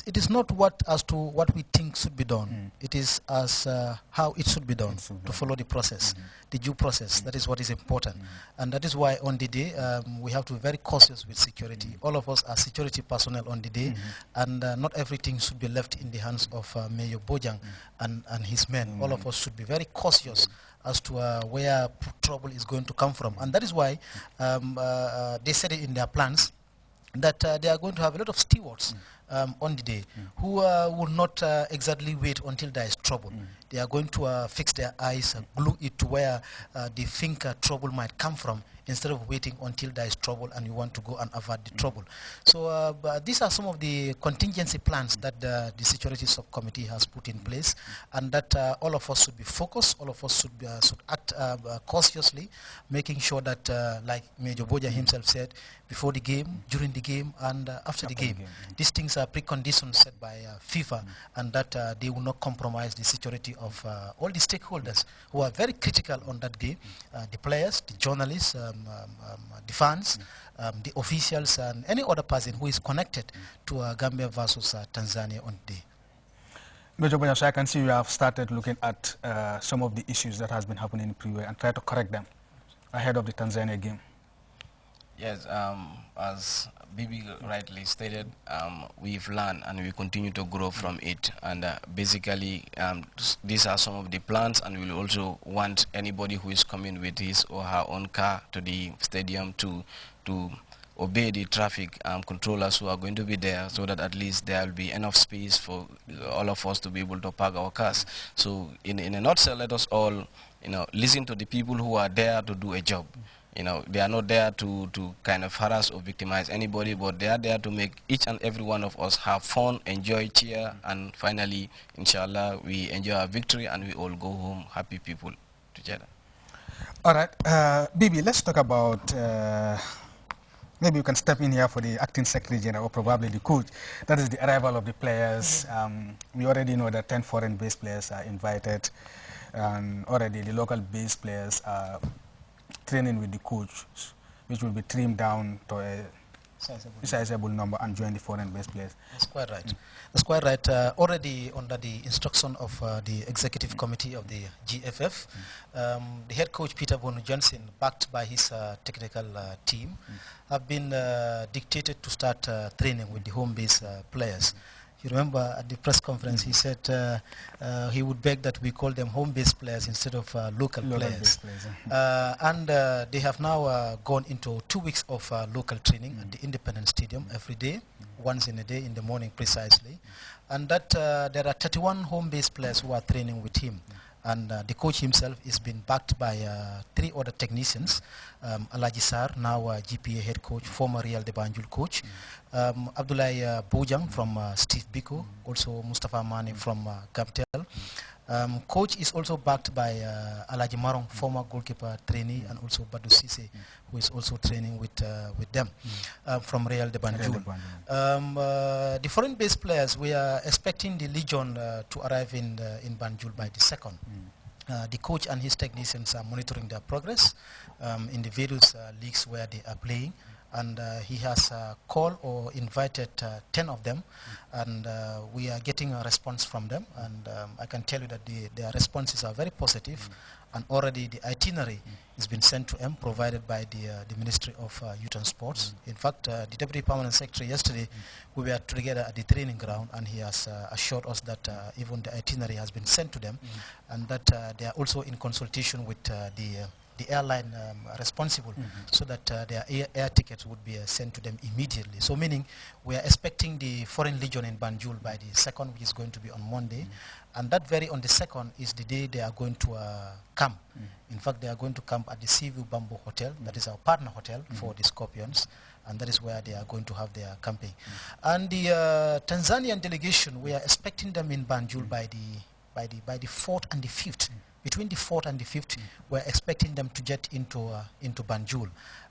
it is not what as to what we think should be done. It is as how it should be done to follow the process, the due process. That is what is important, and that is why on the day we have to be very cautious with security. All of us are security personnel on the day, and not everything should be left in the hands of Mayor Bojang and his men. All of us should be very cautious as to where trouble is going to come from, and that is why they said it in their plans that they are going to have a lot of stewards on the day who will not exactly wait until there is trouble. They are going to fix their eyes, glue it to where they think trouble might come from, instead of waiting until there is trouble and you want to go and avert the trouble. So these are some of the contingency plans that the security subcommittee has put in place, and that all of us should be focused, all of us should act cautiously, making sure that, like Major Boja himself said, before the game, during the game, and after the game. These things are preconditions set by FIFA, and that they will not compromise the security of all the stakeholders who are very critical on that day, the players, the journalists, the fans, the officials, and any other person who is connected to Gambia versus Tanzania on the day. Major Boja, so I can see you have started looking at some of the issues that has been happening in pre-way and try to correct them ahead of the Tanzania game. Yes, as Bibi rightly stated, we've learned and we continue to grow from it. And basically, these are some of the plans, and we'll also want anybody who is coming with his or her own car to the stadium to obey the traffic controllers who are going to be there, so that at least there will be enough space for all of us to be able to park our cars. So in a nutshell, let us all, listen to the people who are there to do a job. They are not there to kind of harass or victimize anybody, but they are there to make each and every one of us have fun, enjoy, cheer, and finally, inshallah, we enjoy our victory and we all go home happy people together. All right, Bibi, let's talk about, maybe you can step in here for the acting secretary general or probably the coach. That is the arrival of the players. We already know that 10 foreign-based players are invited, and already the local-based players are training with the coach, which will be trimmed down to a sizable number and join the foreign-based players. That's quite right. That's quite right. Already under the instruction of the executive committee of the GFF, the head coach Peter Bono Johnson, backed by his technical team, have been dictated to start training with the home-based players. You remember at the press conference he said he would beg that we call them home-based players instead of local players. And they have now gone into 2 weeks of local training at the Independence Stadium every day, once in a day in the morning precisely. And that there are 31 home-based players who are training with him. And the coach himself is being backed by 3 other technicians. Alaji Sar, now GPA head coach, former Real de Banjul coach. Abdoulaye Bojang from Steve Biko, also Mustafa Mane from Gamtel. Coach is also backed by Alaji Marong, former goalkeeper trainee, and also Badou Sise, who is also training with them from Real de Banjul. The foreign-based players, we are expecting the Legion to arrive in Banjul by the 2nd. The coach and his technicians are monitoring their progress in the various leagues where they are playing. And he has called or invited 10 of them, and we are getting a response from them, and I can tell you that their responses are very positive, and already the itinerary has been sent to them, provided by the Ministry of Youth and Sports. In fact, the Deputy Permanent Secretary yesterday, we were together at the training ground, and he has assured us that even the itinerary has been sent to them, and that they are also in consultation with the airline responsible, so that their air tickets would be sent to them immediately. So meaning we are expecting the Foreign Legion in Banjul by the 2nd, which is going to be on Monday. And that very on the 2nd is the day they are going to camp. In fact, they are going to camp at the Seaview Bamboo Hotel, that is our partner hotel for the Scorpions, and that is where they are going to have their camping. And the Tanzanian delegation, we are expecting them in Banjul by the 4th and the 5th. Between the 4th and the 5th, we're expecting them to get into Banjul.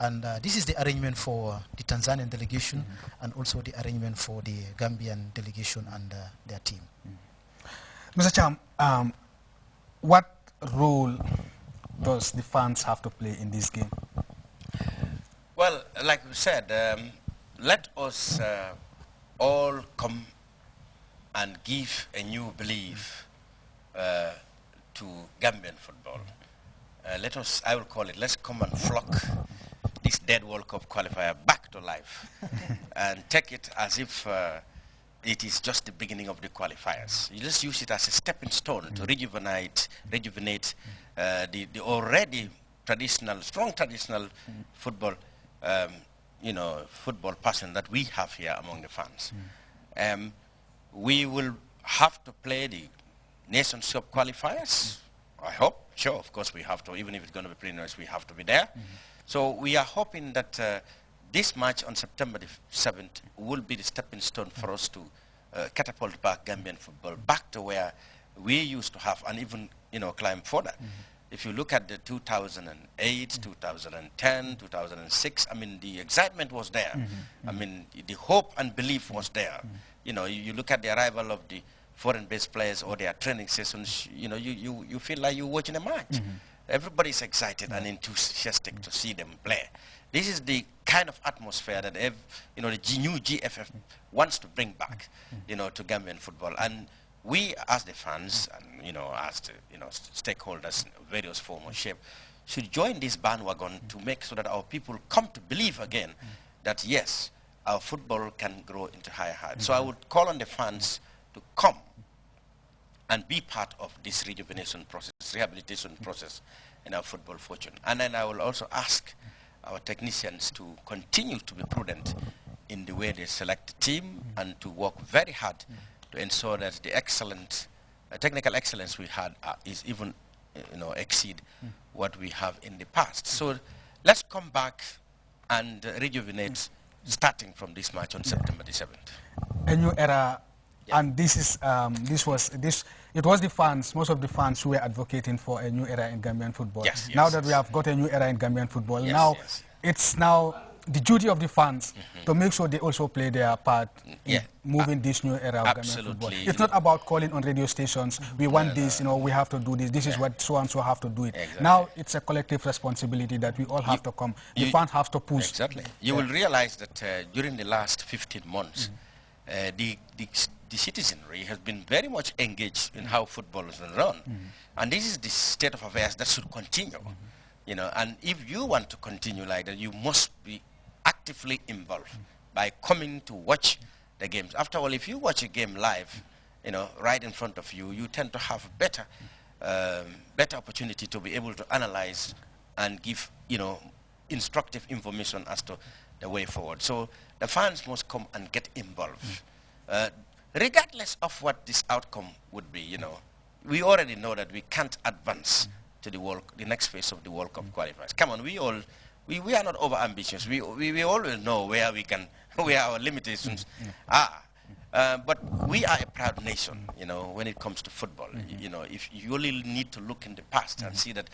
And this is the arrangement for the Tanzanian delegation and also the arrangement for the Gambian delegation and their team. Mr. Cham, what role does the fans have to play in this game? Well, like we said, let us all come and give a new belief to Gambian football. I will call it, let's come and flock this dead World Cup qualifier back to life and take it as if it is just the beginning of the qualifiers. You just use it as a stepping stone to rejuvenate the already strong traditional football, football passion that we have here among the fans. We will have to play the Nations Cup qualifiers. I hope, sure, of course we have to, even if it's going to be preliminaries, we have to be there. So we are hoping that this match on September the 7th will be the stepping stone for us to catapult back Gambian football back to where we used to have, and even climb further. If you look at the 2008, 2010, 2006, I mean, the excitement was there. I mean, the hope and belief was there. You look at the arrival of the foreign-based players or their training sessions, you feel like you're watching a match. Everybody's excited and enthusiastic to see them play. This is the kind of atmosphere that the new GFF wants to bring back, to Gambian football. And we, as the fans, and as the stakeholders in various form or shape, should join this bandwagon to make so that our people come to believe again that yes, our football can grow into higher heights. So I would call on the fans to come and be part of this rejuvenation process, rehabilitation process in our football fortune. And then I will also ask our technicians to continue to be prudent in the way they select the team and to work very hard to ensure that the excellent technical excellence we had is even exceed what we have in the past. So let's come back and rejuvenate starting from this match on September the 7th. A new era. Yeah. And this is it was the fans, most of the fans who were advocating for a new era in Gambian football. Yes, now that we have got a new era in Gambian football, it's now the duty of the fans to make sure they also play their part in moving this new era of Gambian football. It's not about calling on radio stations, we want this, we have to do this, this is what so and so have to do it. Exactly. Now it's a collective responsibility that we all have to come. The fans have to push. Exactly. You will realize that during the last 15 months, the citizenry has been very much engaged in how football is run. And this is the state of affairs that should continue. And if you want to continue like that, you must be actively involved by coming to watch the games. After all, if you watch a game live, right in front of you, you tend to have better opportunity to be able to analyze and give, instructive information as to the way forward. So the fans must come and get involved. Regardless of what this outcome would be, we already know that we can't advance to the next phase of the World Cup qualifiers. Come on, we are not over ambitious. We always know where our limitations are. But we are a proud nation, when it comes to football. If you only need to look in the past and see that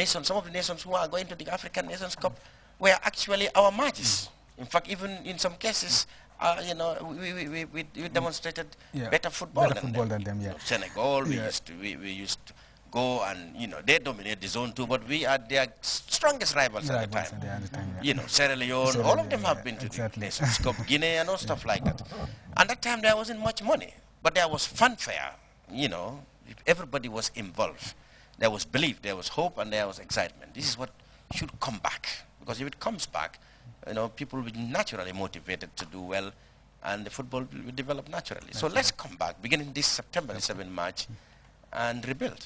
some of the nations who are going to the African Nations Cup were actually our matches. In fact, even in some cases, we demonstrated better football than them. Senegal, we used to go and, they dominate the zone too, but we are their strongest rivals at the time. Sierra Leone, all of them have been to the Nations Cup, Guinea and all stuff like that. And that time there wasn't much money, but there was fanfare, everybody was involved. There was belief, there was hope, and there was excitement. This is what should come back, because if it comes back, people will be naturally motivated to do well, and the football will develop naturally. So let's come back, beginning this September 7th match, and rebuild.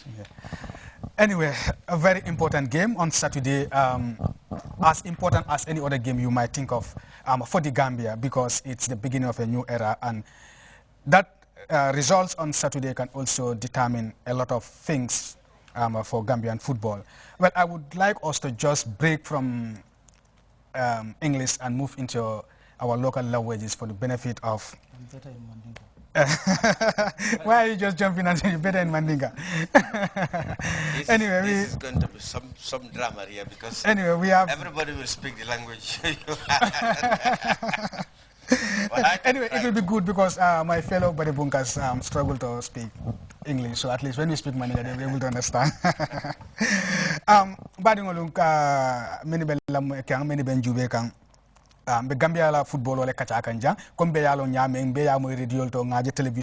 Anyway, a very important game on Saturday, as important as any other game you might think of for the Gambia, because it's the beginning of a new era, and that results on Saturday can also determine a lot of things for Gambian football. Well, I would like us to just break from English and move into our local languages for the benefit of... Why are you just jumping and saying you better in Mandinka? Anyway, this is going to be some drama here, because everybody will speak the language. Anyway, it will be good because my fellow Badibunkas struggle to speak English, so at least when we speak Mandinka, they'll be able to understand. Many benjube kang be Gambia la football wala kacha kanja comme be yalo nyame be ya moy radio to ngaje television